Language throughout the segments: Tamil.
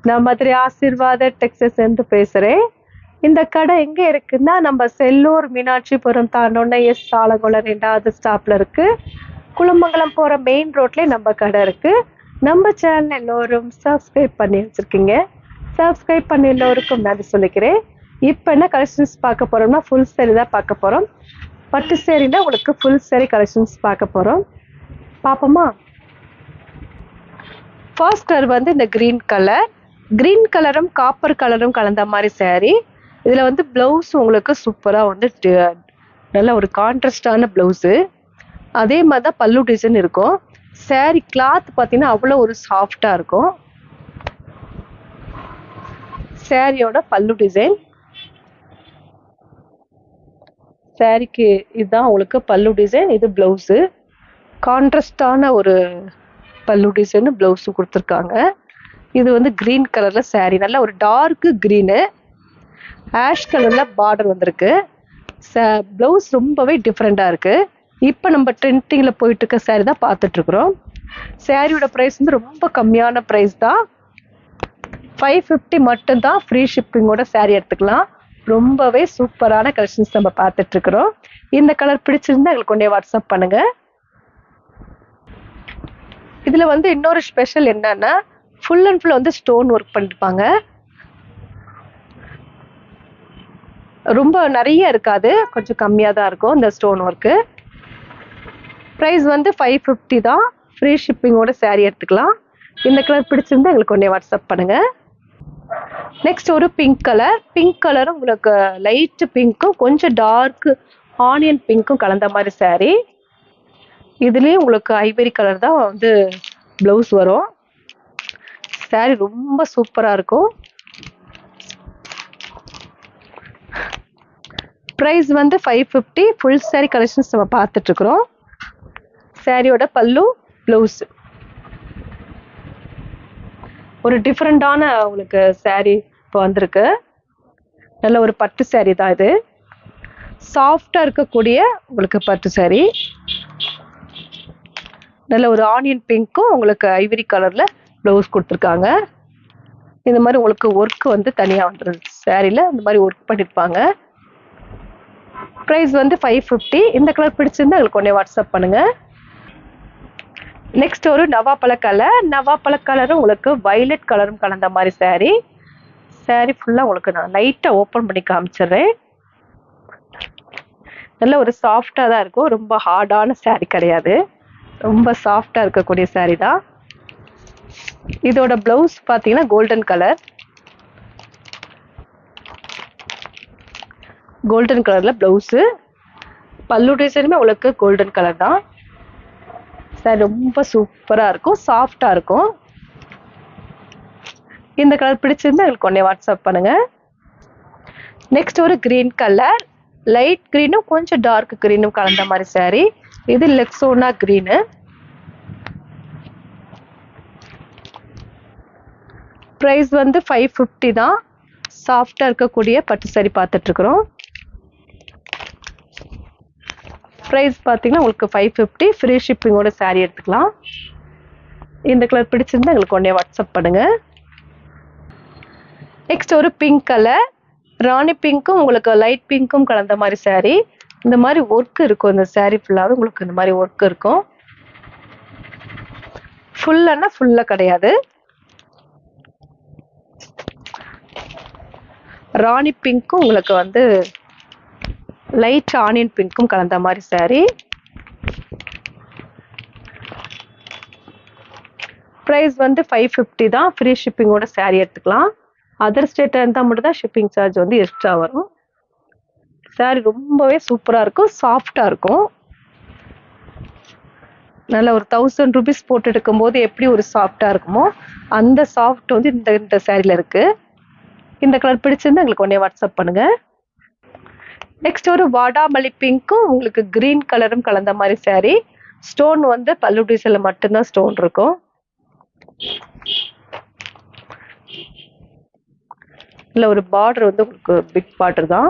நான் மதுரை ஆசீர்வாத டெக்ஸ்டைல்ஸ் இருந்து பேசுறேன். இந்த கடை எங்க இருக்குன்னா, நம்ம செல்லூர் மீனாட்சிபுரம் தாண்டோன்னே ஆலங்குளம் 2வது ஸ்டாப்ல இருக்கு. குளமங்கலம் போற மெயின் ரோட்லயே நம்ம கடை இருக்கு. நம்ம சேனல் எல்லோரும் சப்ஸ்கிரைப் பண்ணி வச்சிருக்கீங்க. சப்ஸ்கிரைப் பண்ணி எல்லோருக்கும் நன்றி சொல்லிக்கிறேன். இப்போ என்ன கலெக்ஷன்ஸ் பார்க்க போறோம்னா, ஃபுல் சேரீ தான் பார்க்க போறோம். பட்டு சேரீல உங்களுக்கு ஃபுல் சேரீ கலெக்ஷன்ஸ் பார்க்க போறோம். பார்ப்போமா? ஃபர்ஸ்ட் கலர் வந்து இந்த கிரீன் கலரும் காப்பர் கலரும் கலந்த மாதிரி saree. இதுல வந்து பிளவுஸ் உங்களுக்கு சூப்பரா வந்து நல்ல ஒரு கான்ட்ராஸ்டான பிளவுஸு. அதே மாதிரி தான் பல்லு டிசைன் இருக்கும். saree கிளாத் பார்த்தீங்கன்னா அவ்வளோ ஒரு சாஃப்டா இருக்கும். சாரியோட பல்லு டிசைன். சாரிக்கு இதுதான் உங்களுக்கு பல்லு டிசைன். இது பிளவுஸு. கான்ட்ராஸ்டான ஒரு பல்லு டிசைன் பிளவுஸ் கொடுத்துருக்காங்க. இது வந்து கிரீன் கலர்ல saree. நல்ல ஒரு டார்க் கிரீனு, ஆஷ் கலர்ல பார்டர் வந்திருக்கு. பிளவுஸ் ரொம்பவே டிஃப்ரெண்டா இருக்கு. இப்போ நம்ம ட்ரெண்டிங்ல போயிட்டு இருக்க saree தான் பார்த்துட்டு இருக்கிறோம். சாரியோட ப்ரைஸ் வந்து ரொம்ப கம்மியான ப்ரைஸ் தான். 550 மட்டும்தான். ஃப்ரீ ஷிப்பிங்கோட saree எடுத்துக்கலாம். ரொம்பவே சூப்பரான கலெக்ஷன்ஸ் நம்ம பார்த்துட்டு இருக்கிறோம். இந்த கலர் பிடிச்சிருந்தா எங்களுக்கு கொண்டே வாட்ஸ்அப் பண்ணுங்க. இதுல வந்து இன்னொரு ஸ்பெஷல் என்னன்னா, ஃபுல் அண்ட் ஃபுல் வந்து ஸ்டோன் ஒர்க் பண்ணிருப்பாங்க. ரொம்ப நிறைய இருக்காது, கொஞ்சம் கம்மியா தான் இருக்கும் இந்த ஸ்டோன் ஒர்க்கு. ப்ரைஸ் வந்து 550 தான். ஃப்ரீ ஷிப்பிங்கோட saree எடுத்துக்கலாம். இந்த கலர் பிடிச்சிருந்தா எங்களுக்கு கொண்டே வாட்ஸ்அப் பண்ணுங்க. நெக்ஸ்ட் ஒரு பிங்க் கலரும் உங்களுக்கு லைட் பிங்க்கும் கொஞ்சம் டார்க் ஆனியன் பிங்க்கும் கலந்த மாதிரி saree. இதுலயும் உங்களுக்கு ஐவரி கலர் தான் வந்து பிளவுஸ் வரும். saree ரொம்ப சூப்பரா இருக்கும். ப்ரைஸ் வந்து 550. ஃபுல் saree கலெக்ஷன்ஸ் நம்ம பார்த்துட்டு இருக்கிறோம். சாரியோட பல்லு, பிளவுஸ். ஒரு டிஃப்ரெண்டான உங்களுக்கு saree இப்போ வந்திருக்கு. நல்ல ஒரு பட்டு saree தான் இது. சாஃப்டா இருக்கக்கூடிய உங்களுக்கு பட்டு saree. நல்ல ஒரு ஆனியன் பிங்க்கும் உங்களுக்கு ஐவரி கலர்ல பிளவுஸ் கொடுத்துருக்காங்க. இந்த மாதிரி உங்களுக்கு ஒர்க் வந்து தனியா வந்துடும். சாரில இந்த மாதிரி ஒர்க் பண்ணிருப்பாங்க. ப்ரைஸ் வந்து 550. இந்த கலர் பிடிச்சிருந்தா எங்களுக்கு உடனே வாட்ஸ்அப் பண்ணுங்க. நெக்ஸ்ட் ஒரு நவாப்பழ கலரும் உங்களுக்கு வயலட் கலரும் கலந்த மாதிரி saree ஃபுல்லா உங்களுக்கு நான் லைட்டா ஓப்பன் பண்ணி காமிச்சிடுறேன். நல்ல ஒரு சாஃப்டா தான் இருக்கும். ரொம்ப ஹார்டான saree கிடையாது. ரொம்ப சாஃப்டா இருக்கக்கூடிய saree தான். இதோட பிளவுஸ் பார்த்தீங்கன்னா கோல்டன் கலர்ல பிளவுஸ். பல்லு டிசைனுமே உங்களுக்கு கோல்டன் கலர் தான். saree ரொம்ப சூப்பரா இருக்கும், சாஃப்டா இருக்கும். இந்த கலர் பிடிச்சிருந்தா எங்களுக்கு உடனே வாட்ஸ்அப் பண்ணுங்க. நெக்ஸ்ட் ஒரு கிரீன் கலர், லைட் கிரீனும் கொஞ்சம் டார்க் கிரீனும் கலந்த மாதிரி saree. இது லெக்ஸோனா கிரீனு. ப்ரைஸ் வந்து 550 தான். சாஃப்டா இருக்கக்கூடிய பட்டு saree பார்த்துட்டு இருக்கிறோம். ப்ரைஸ் பார்த்தீங்கன்னா உங்களுக்கு 550. ஃப்ரீ ஷிப்பிங்கோட saree எடுத்துக்கலாம். இந்த கலர் பிடிச்சிருந்தா எங்களுக்கு உடனே வாட்ஸ்அப் பண்ணுங்க. நெக்ஸ்ட் ஒரு பிங்க் கலர், ராணி பிங்க்கும் உங்களுக்கு லைட் பிங்க்கும் கலந்த மாதிரி saree. இந்த மாதிரி ஒர்க் இருக்கும். இந்த saree ஃபுல்லாவே உங்களுக்கு இந்த மாதிரி ஒர்க் இருக்கும். ஃபுல்லானா ஃபுல்லா கிடையாது. ராணி பிங்க்கும் உங்களுக்கு வந்து லைட் ஆனியன் பிங்க்கும் கலந்த மாதிரி saree. ப்ரைஸ் வந்து 550 தான். ஃப்ரீ ஷிப்பிங்கோட saree எடுத்துக்கலாம். அதர் ஸ்டேட்டாக இருந்தால் மட்டும் தான் ஷிப்பிங் சார்ஜ் வந்து எக்ஸ்ட்ரா வரும். saree ரொம்பவே சூப்பராக இருக்கும், சாஃப்டாக இருக்கும். நல்ல ஒரு 1000 rupees போட்டு எடுக்கும் போது எப்படி ஒரு சாஃப்டாக இருக்குமோ அந்த சாஃப்ட் வந்து இந்த சாரியில் இருக்கு. இந்த கலர் பிடிச்சிருந்தா எங்களுக்கு உடனே வாட்ஸ்அப் பண்ணுங்க. நெக்ஸ்ட் ஒரு வாடாமல்லி பிங்க்கும் உங்களுக்கு கிரீன் கலரும் கலந்த மாதிரி saree. ஸ்டோன் வந்து பல்லு டிசைன்ல மட்டும்தான் ஸ்டோன் இருக்கும். இல்லை ஒரு பார்டர் வந்து உங்களுக்கு பிக் பார்டர் தான்.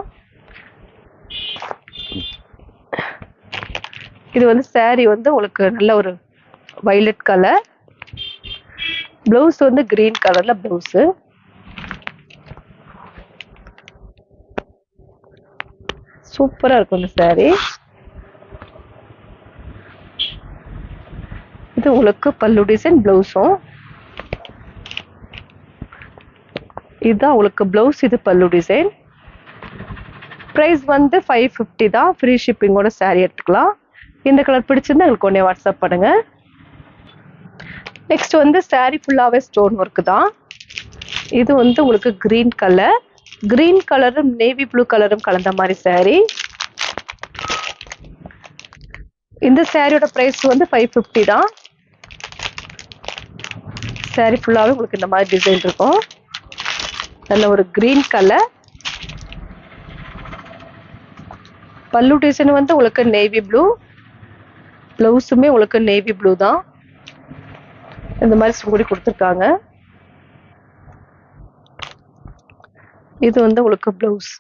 இது வந்து saree வந்து உங்களுக்கு நல்ல ஒரு வயலட் கலர். பிளவுஸ் வந்து கிரீன் கலர்ல பிளவுஸ். சூப்பரா இருக்கும் இந்த saree. இது உங்களுக்கு பல்லு டிசைன் பிளவுஸும். இதுதான் உங்களுக்கு பிளவுஸ், இது பல்லு டிசைன். பிரைஸ் வந்து 550 தான். ஃப்ரீ ஷிப்பிங்கோட saree எடுத்துக்கலாம். இந்த கலர் பிடிச்சிருந்தா எங்களுக்கு உடனே வாட்ஸ்அப் பண்ணுங்க. நெக்ஸ்ட் வந்து saree ஃபுல்லாவே ஸ்டோன் ஒர்க் தான். இது வந்து உங்களுக்கு கிரீன் கலர், கிரீன் கலரும் நேவி ப்ளூ கலரும் கலந்த மாதிரி saree. இந்த சாரியோட பிரைஸ் வந்து 550 தான். saree ஃபுல்லாவே உங்களுக்கு இந்த மாதிரி டிசைன் இருக்கும். நல்ல ஒரு கிரீன் கலர். பல்லு டிசைன் வந்து உங்களுக்கு நேவி ப்ளூ, பிளவுஸுமே உங்களுக்கு நேவி ப்ளூ தான். இந்த மாதிரி சுங்குடி கொடுத்துருக்காங்க. இது வந்து உங்களுக்கு பிளவுஸ்,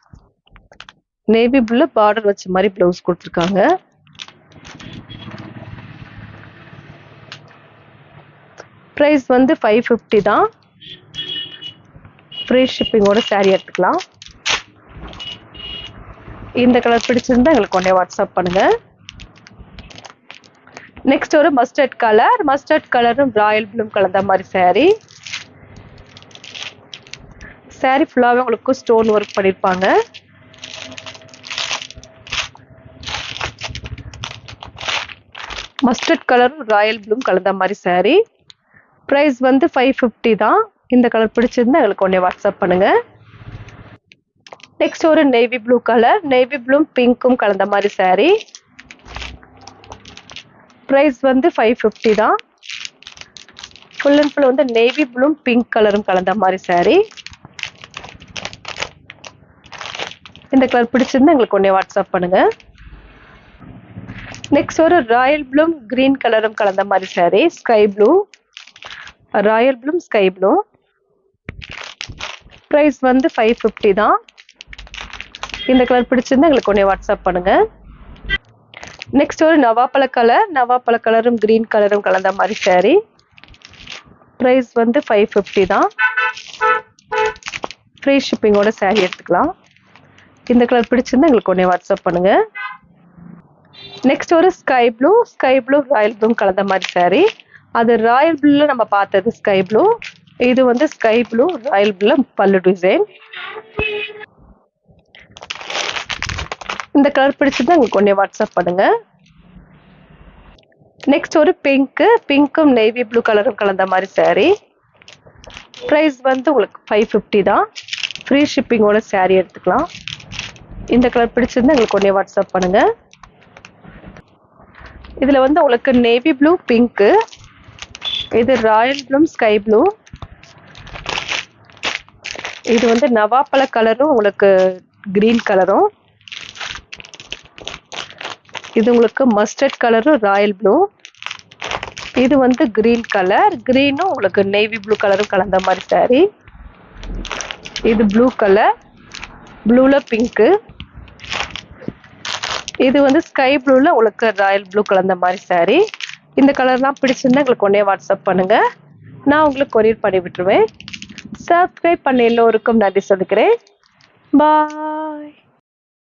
நேவி ப்ளூல பார்டர் வச்ச மாதிரி பிளவுஸ் கொடுத்துருக்காங்க. பிரைஸ் வந்து 550 தான். ஃப்ரீ ஷிப்பிங்கோட saree எடுத்துக்கலாம். இந்த கலர் பிடிச்சிருந்தா எங்களுக்கு உடனே வாட்ஸ்அப் பண்ணுங்க. நெக்ஸ்ட் ஒரு மஸ்டர்ட் கலர், மஸ்டர்ட் கலரும் ராயல் ப்ளூ கலந்த மாதிரி saree. saree ஃபுல்லாவே உங்களுக்கு ஸ்டோன் ஒர்க் பண்ணிருப்பாங்க. மஸ்டர்ட் கலரும் ராயல் ப்ளூ கலந்த மாதிரி saree. பிரைஸ் வந்து 550 தான். இந்த கலர் பிடிச்சிருந்தா எங்களுக்கு உடனே வாட்ஸ்அப் பண்ணுங்க. நெக்ஸ்ட் ஒரு navy blue colour, navy blue பிங்க்கும் கலந்த மாதிரி saree. பிரைஸ் வந்து 550 தான். ஃபுல் அண்ட் ஃபுல் வந்து நேவி ப்ளூ பிங்க் கலரும் கலந்த மாதிரி saree. இந்த கலர் பிடிச்சிருந்தா எங்களுக்கு உடனே வாட்ஸ்அப் பண்ணுங்க. நெக்ஸ்ட் ஒரு ராயல் ப்ளூ கிரீன் கலரும் கலந்த மாதிரி saree. Sky blue, royal blue sky blue. Price வந்து 550 தான். இந்த கலர் பிடிச்சிருந்தா எங்களுக்கு உடனே வாட்ஸ்அப் பண்ணுங்க. நெக்ஸ்ட் ஒரு நவாப்பழ கலர், நவாப்பழ கலரும் கிரீன் கலரும் கலந்த மாதிரி saree. பிரைஸ் வந்து 550 தான். ஃப்ரீ ஷிப்பிங்கோட saree எடுத்துக்கலாம். இந்த கலர் பிடிச்சிருந்தா எங்களுக்கு உடனே வாட்ஸ்அப் பண்ணுங்க. நெக்ஸ்ட் ஒரு sky blue, sky blue royal blue கலந்த மாதிரி saree. அது ராயல் ப்ளூல நம்ம பார்த்தது ஸ்கை ப்ளூ. இது வந்து ஸ்கை ப்ளூ ராயல் ப்ளூல பல்லு டிசைன். இந்த கலர் பிடிச்சிருந்தா உங்களுக்கு உடனே வாட்ஸ்அப் பண்ணுங்க. நெக்ஸ்ட் ஒரு பிங்க், பிங்க்கும் நேவி ப்ளூ கலரும் கலந்த மாதிரி saree. பிரைஸ் வந்து உங்களுக்கு 550 தான். ஃப்ரீ ஷிப்பிங்கோட saree எடுத்துக்கலாம். இந்த கலர் பிடிச்சிருந்தா எங்களுக்கு உடனே வாட்ஸ்அப் பண்ணுங்க. இதுல வந்து உங்களுக்கு நேவி ப்ளூ பிங்க், இது ராயல் ப்ளூ ஸ்கை ப்ளூ, இது வந்து நவாப்பழ கலரும் உங்களுக்கு கிரீன் கலரும், இது உங்களுக்கு மஸ்டர்ட் கலரும் ராயல் ப்ளூ, இது வந்து கிரீன் கலர், கிரீனும் உங்களுக்கு நேவி ப்ளூ கலரும் கலந்த மாதிரி saree. இது ப்ளூ கலர், ப்ளூல பிங்க், இது வந்து ஸ்கை ப்ளூல உங்களுக்கு ராயல் ப்ளூ கலந்த மாதிரி saree. இந்த கலர்லாம் பிடிச்சிருந்தா எங்களுக்கு உடனே வாட்ஸ்அப் பண்ணுங்க. நான் உங்களுக்கு கொரியர் பண்ணி விட்டுருவேன். சப்ஸ்கிரைப் பண்ண எல்லோருக்கும் நன்றி சொல்லிக்கிறேன். பாய்.